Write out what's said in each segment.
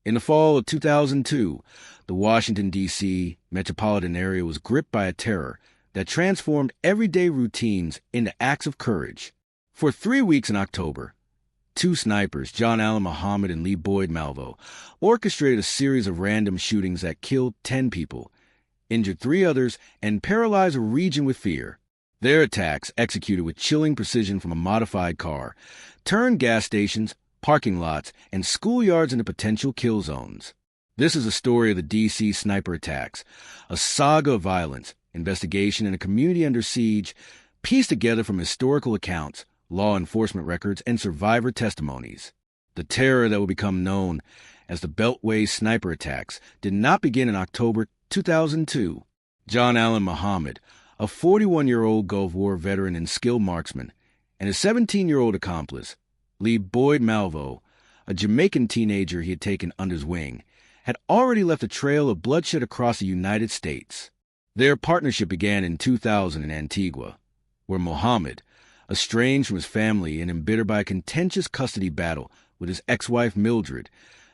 In the fall of 2002, the Washington, D.C. metropolitan area was gripped by a terror that transformed everyday routines into acts of courage. For 3 weeks in October, two snipers, John Allen Muhammad and Lee Boyd Malvo, orchestrated a series of random shootings that killed 10 people, injured 3 others, and paralyzed a region with fear. Their attacks, executed with chilling precision from a modified car, turned gas stations, parking lots, and schoolyards into potential kill zones. This is a story of the D.C. sniper attacks, a saga of violence, investigation, and a community under siege, pieced together from historical accounts, law enforcement records, and survivor testimonies. The terror that will become known as the Beltway sniper attacks did not begin in October 2002. John Allen Muhammad, a 41-year-old Gulf War veteran and skilled marksman, and his 17-year-old accomplice, Lee Boyd Malvo, a Jamaican teenager he had taken under his wing, had already left a trail of bloodshed across the United States. Their partnership began in 2000 in Antigua, where Muhammad, estranged from his family and embittered by a contentious custody battle with his ex-wife Mildred,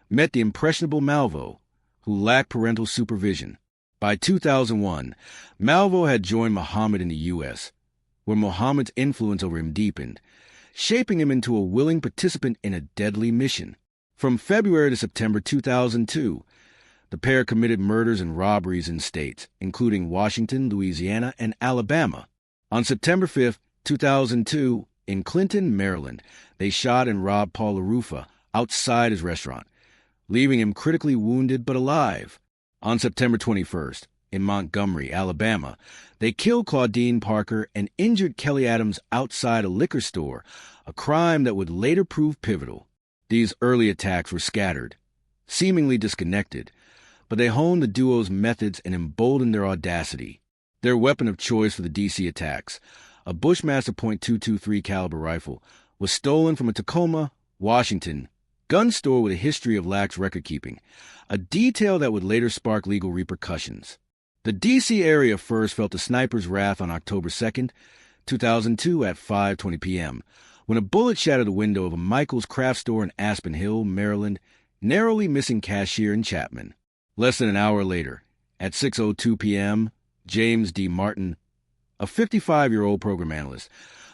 met the impressionable Malvo, who lacked parental supervision. By 2001, Malvo had joined Muhammad in the U.S., where Muhammad's influence over him deepened, shaping him into a willing participant in a deadly mission. From February to September 2002, the pair committed murders and robberies in states, including Washington, Louisiana, and Alabama. On September 5, 2002, in Clinton, Maryland, they shot and robbed Paul LaRufa outside his restaurant, leaving him critically wounded but alive. On September 21st, in Montgomery, Alabama, they killed Claudine Parker and injured Kelly Adams outside a liquor store, a crime that would later prove pivotal. These early attacks were scattered, seemingly disconnected, but they honed the duo's methods and emboldened their audacity. Their weapon of choice for the D.C. attacks, a Bushmaster .223 caliber rifle, was stolen from a Tacoma, Washington, gun store with a history of lax record-keeping, a detail that would later spark legal repercussions. The D.C. area first felt the sniper's wrath on October 2, 2002 at 5:20 p.m., when a bullet shattered the window of a Michael's craft store in Aspen Hill, Maryland, narrowly missing cashier and Chapman. Less than an hour later, at 6:02 p.m., James D. Martin, a 55-year-old program analyst,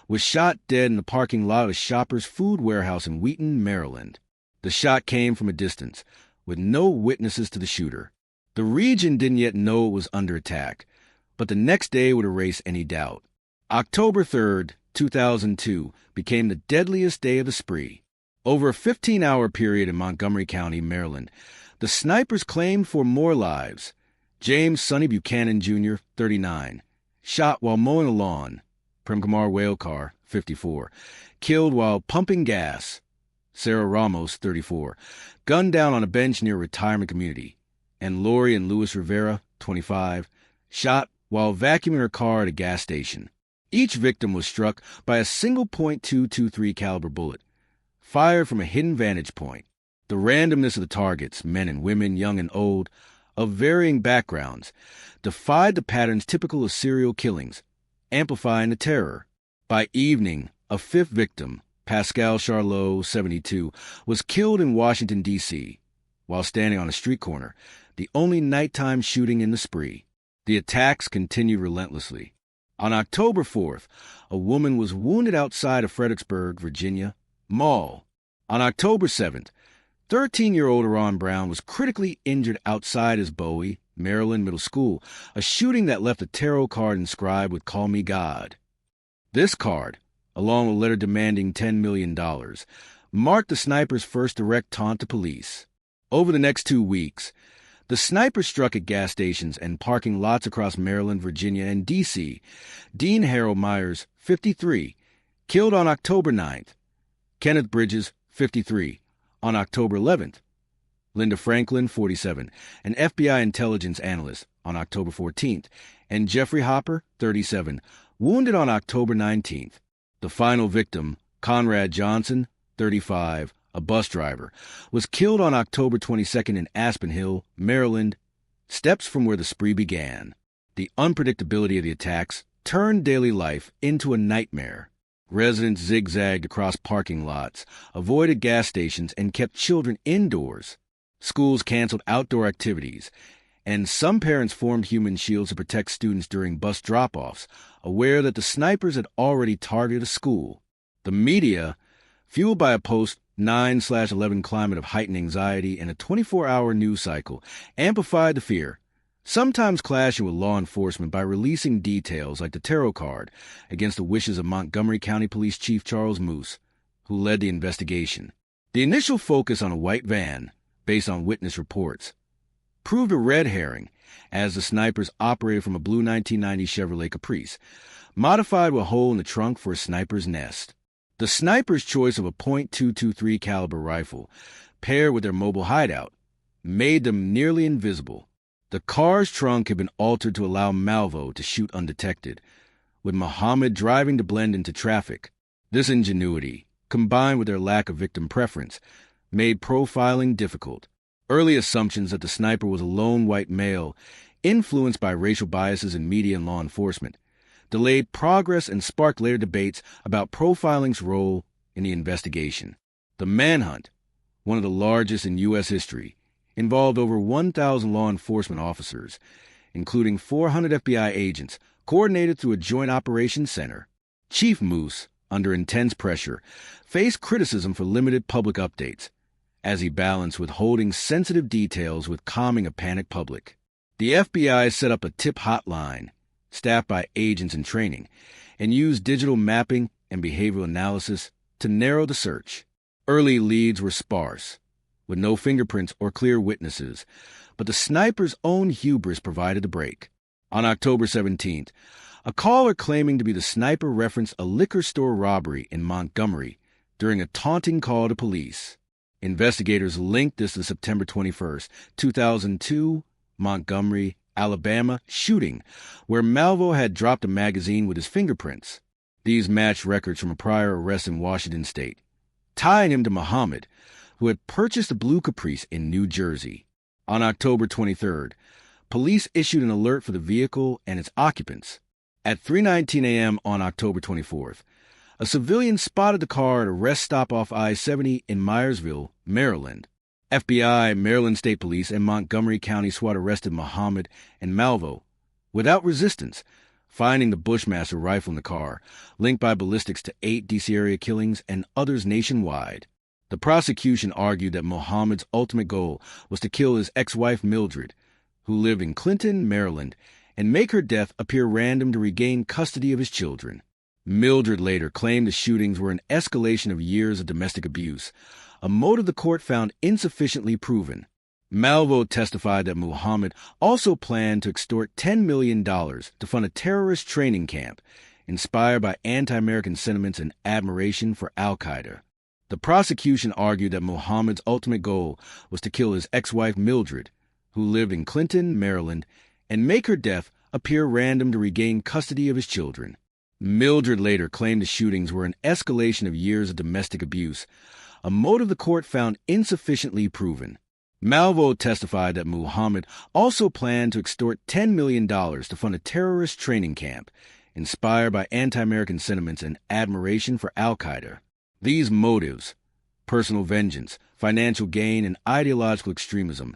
was shot dead in the parking lot of a Shoppers Food Warehouse in Wheaton, Maryland. The shot came from a distance, with no witnesses to the shooter. The region didn't yet know it was under attack, but the next day would erase any doubt. October 3, 2002, became the deadliest day of the spree. Over a 15-hour period in Montgomery County, Maryland, the snipers claimed for more lives. James Sonny Buchanan, Jr., 39, shot while mowing a lawn. Prem Kumar Whalekar, 54, killed while pumping gas. Sarah Ramos, 34, gunned down on a bench near a retirement community. And Lori and Louis Rivera, 25, shot while vacuuming her car at a gas station. Each victim was struck by a single .223 caliber bullet, fired from a hidden vantage point. The randomness of the targets, men and women, young and old, of varying backgrounds, defied the patterns typical of serial killings, amplifying the terror. By evening, a fifth victim, Pascal Charlot, 72, was killed in Washington, D.C., while standing on a street corner, the only nighttime shooting in the spree. The attacks continued relentlessly. On October 4th, a woman was wounded outside of Fredericksburg, Virginia, Mall. On October 7th, 13-year-old Aaron Brown was critically injured outside his Bowie, Maryland Middle School, a shooting that left a tarot card inscribed with "Call Me God." This card, along with a letter demanding $10 million, marked the sniper's first direct taunt to police. Over the next 2 weeks, the sniper struck at gas stations and parking lots across Maryland, Virginia, and D.C. Dean Harold Myers, 53, killed on October 9th. Kenneth Bridges, 53, on October 11th. Linda Franklin, 47, an FBI intelligence analyst, on October 14th. And Jeffrey Hopper, 37, wounded on October 19th. The final victim, Conrad Johnson, 35, a bus driver, was killed on October 22nd in Aspen Hill, Maryland, steps from where the spree began. The unpredictability of the attacks turned daily life into a nightmare. Residents zigzagged across parking lots, avoided gas stations, and kept children indoors. Schools canceled outdoor activities, and some parents formed human shields to protect students during bus drop-offs, aware that the snipers had already targeted a school. The media, fueled by a post-9/11 climate of heightened anxiety and a 24-hour news cycle, amplified the fear, sometimes clashing with law enforcement by releasing details like the tarot card against the wishes of Montgomery County Police Chief Charles Moose, who led the investigation. The initial focus on a white van, based on witness reports, proved a red herring, as the snipers operated from a blue 1990 Chevrolet Caprice, modified with a hole in the trunk for a sniper's nest. The snipers' choice of a .223 caliber rifle, paired with their mobile hideout, made them nearly invisible. The car's trunk had been altered to allow Malvo to shoot undetected, with Muhammad driving to blend into traffic. This ingenuity, combined with their lack of victim preference, made profiling difficult. Early assumptions that the sniper was a lone white male, influenced by racial biases in media and law enforcement, delayed progress and sparked later debates about profiling's role in the investigation. The manhunt, one of the largest in U.S. history, involved over 1,000 law enforcement officers, including 400 FBI agents, coordinated through a joint operations center. Chief Moose, under intense pressure, faced criticism for limited public updates, as he balanced withholding sensitive details with calming a panicked public. The FBI set up a tip hotline, staffed by agents in training, and used digital mapping and behavioral analysis to narrow the search. Early leads were sparse, with no fingerprints or clear witnesses, but the sniper's own hubris provided the break. On October 17th, a caller claiming to be the sniper referenced a liquor store robbery in Montgomery during a taunting call to police. Investigators linked this to the September 21st, 2002, Montgomery, Alabama shooting, where Malvo had dropped a magazine with his fingerprints. These matched records from a prior arrest in Washington state, tying him to Muhammad, who had purchased a blue Caprice in New Jersey. On October 23rd, police issued an alert for the vehicle and its occupants. At 3:19 a.m. on October 24th, a civilian spotted the car at a rest stop off I-70 in Myersville, Maryland. FBI, Maryland State Police, and Montgomery County SWAT arrested Muhammad and Malvo without resistance, finding the Bushmaster rifle in the car, linked by ballistics to 8 D.C. area killings and others nationwide. The prosecution argued that Muhammad's ultimate goal was to kill his ex-wife Mildred, who lived in Clinton, Maryland, and make her death appear random to regain custody of his children. Mildred later claimed the shootings were an escalation of years of domestic abuse, a motive the court found insufficiently proven. Malvo testified that Muhammad also planned to extort $10 million to fund a terrorist training camp, inspired by anti-American sentiments and admiration for al-Qaeda. The prosecution argued that Muhammad's ultimate goal was to kill his ex-wife Mildred, who lived in Clinton, Maryland, and make her death appear random to regain custody of his children. Mildred later claimed the shootings were an escalation of years of domestic abuse, a motive the court found insufficiently proven. Malvo testified that Muhammad also planned to extort $10 million to fund a terrorist training camp, inspired by anti-American sentiments and admiration for al-Qaeda. These motives, personal vengeance, financial gain, and ideological extremism,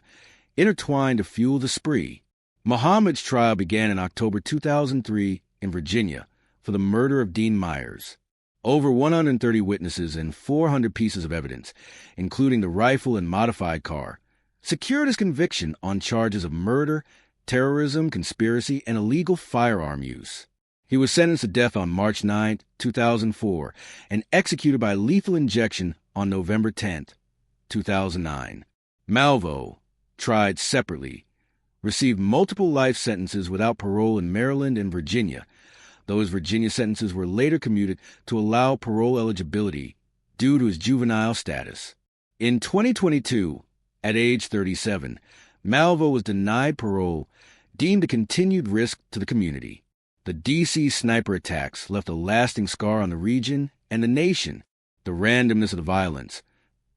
intertwined to fuel the spree. Muhammad's trial began in October 2003 in Virginia for the murder of Dean Myers. Over 130 witnesses and 400 pieces of evidence, including the rifle and modified car, secured his conviction on charges of murder, terrorism, conspiracy, and illegal firearm use. He was sentenced to death on March 9, 2004, and executed by lethal injection on November 10, 2009. Malvo, tried separately, received multiple life sentences without parole in Maryland and Virginia. Those Virginia sentences were later commuted to allow parole eligibility due to his juvenile status. In 2022, at age 37, Malvo was denied parole, deemed a continued risk to the community. The D.C. sniper attacks left a lasting scar on the region and the nation. The randomness of the violence,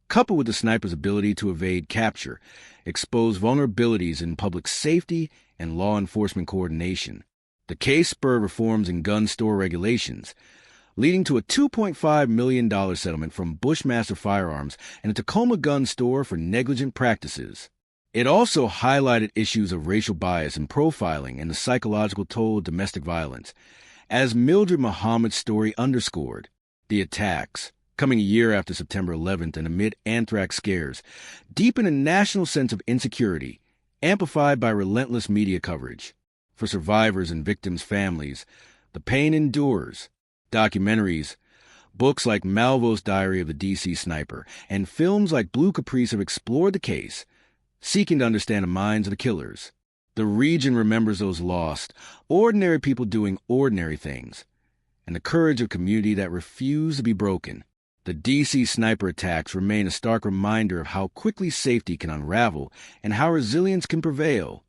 coupled with the sniper's ability to evade capture, exposed vulnerabilities in public safety and law enforcement coordination. The case spurred reforms in gun store regulations, leading to a $2.5 million settlement from Bushmaster Firearms and a Tacoma gun store for negligent practices. It also highlighted issues of racial bias and profiling and the psychological toll of domestic violence. As Mildred Muhammad's story underscored, the attacks, coming a year after September 11th and amid anthrax scares, deepen a national sense of insecurity, amplified by relentless media coverage. For survivors and victims' families, the pain endures. Documentaries, books like Malvo's Diary of the D.C. Sniper, and films like Blue Caprice have explored the case, seeking to understand the minds of the killers. The region remembers those lost, ordinary people doing ordinary things, and the courage of community that refuse to be broken. The D.C. sniper attacks remain a stark reminder of how quickly safety can unravel and how resilience can prevail.